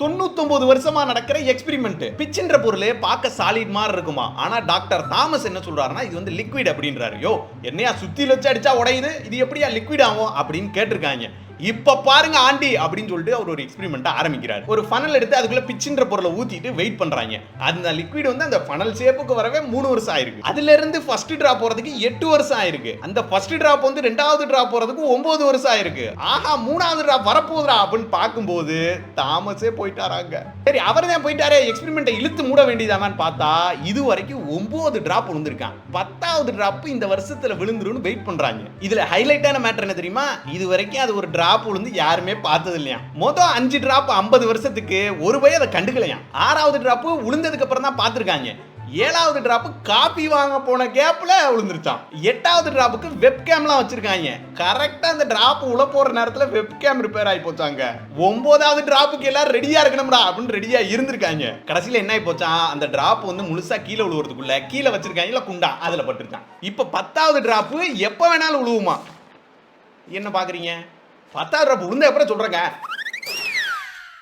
99 வருஷமா நடக்கிற எக்ஸ்பெரிமெண்ட். பிச்சுன்ற பொருளே பார்க்க சாலிட் மாதிரி இருக்குமா. ஆனா டாக்டர் தாமஸ் என்ன சொல்றாருன்னா இது வந்து லிக்விட் அப்படின்றாரு. யோ என்னையா சுத்தில வச்சு அடிச்சா உடையுது, இது எப்படியா லிக்விட் ஆகும் அப்படின்னு கேட்டிருக்காங்க. இப்ப பாருங்க ஆண்டி அப்படின்னு சொல்லிட்டு அவர் ஒரு எக்ஸ்பெரிமெண்ட் ஆரம்பிக்கிறார். ஒரு ஃபனல் எடுத்து அதுக்குள்ள பிச்சுன்ற பொருளை ஊத்திட்டு வெயிட் பண்றாங்க. அந்த லிக்விட் வந்து அந்த ஃபனல் ஷேப்புக்கு வரவே 3 வருஷம் ஆயிருக்கு. அதுல இருந்து ஃபர்ஸ்ட் டிராப் போறதுக்கு 8 வருஷம் ஆயிருக்கு. அந்த ஃபர்ஸ்ட் டிராப் வந்து ரெண்டாவது டிராப் போறதுக்கு 9 வருஷம் ஆயிருக்கு. ஆஹா மூணாவது டிராப் வரப்போகுதுடா அப்படின்னு பார்க்கும்போது தாமஸே போயிட்டாராங்க. சரி அவர் தான் போயிட்டாரே எக்ஸ்பெரிமெண்ட்டை இழுத்து மூட வேண்டியதானான்னு பார்த்தா இது வரைக்கும் 9 டிராப் விழுந்திருக்கான். 10வது டிராப் இந்த வருஷத்துல விழுந்துருன்னு வெயிட் பண்றாங்க. இதுல ஹைலைட்டான மேட்டர் என்ன தெரியுமா? இது வரைக்கும் அது ஒரு டிராப் விழுந்து யாருமே பார்த்தது இல்லையா. மொத்தம் 5 டிராப் 50 வருஷத்துக்கு ஒரு பையன் அதை கண்டுக்கலையா. 6வது டிராப் விழுந்ததுக்கு அப்புறம் தான் பார்த்திருக்காங்க. 7வது டிராப் காபி வாங்க போன கேப்ல விழுந்துருச்சான். 8வது டிராப்புக்கு வெப்கேம்லாம் வச்சிருக்காங்க. கரெக்டா அந்த டிராப் உள்ள போற நேரத்துல வெப்கேம் ரிப்பேர் ஆகி போச்சாங்க. 9வது டிராப்புக்கு எல்லாரும் ரெடியா இருக்கணும்டா அப்படின்னு ரெடியா இருந்திருக்காங்க. கடைசியில என்ன ஆகி போச்சான், அந்த டிராப் வந்து முழுசா கீழே விழுவுறதுக்குள்ள கீழே வச்சிருக்காங்கல்ல குண்டா அதுல பட்டுருச்சான். இப்ப 10வது டிராப் எப்ப வேணாலும் விழுவுமா. என்ன பாக்குறீங்க? 10வது டிராப் விழுந்த அப்புறம் சொல்றேங்க.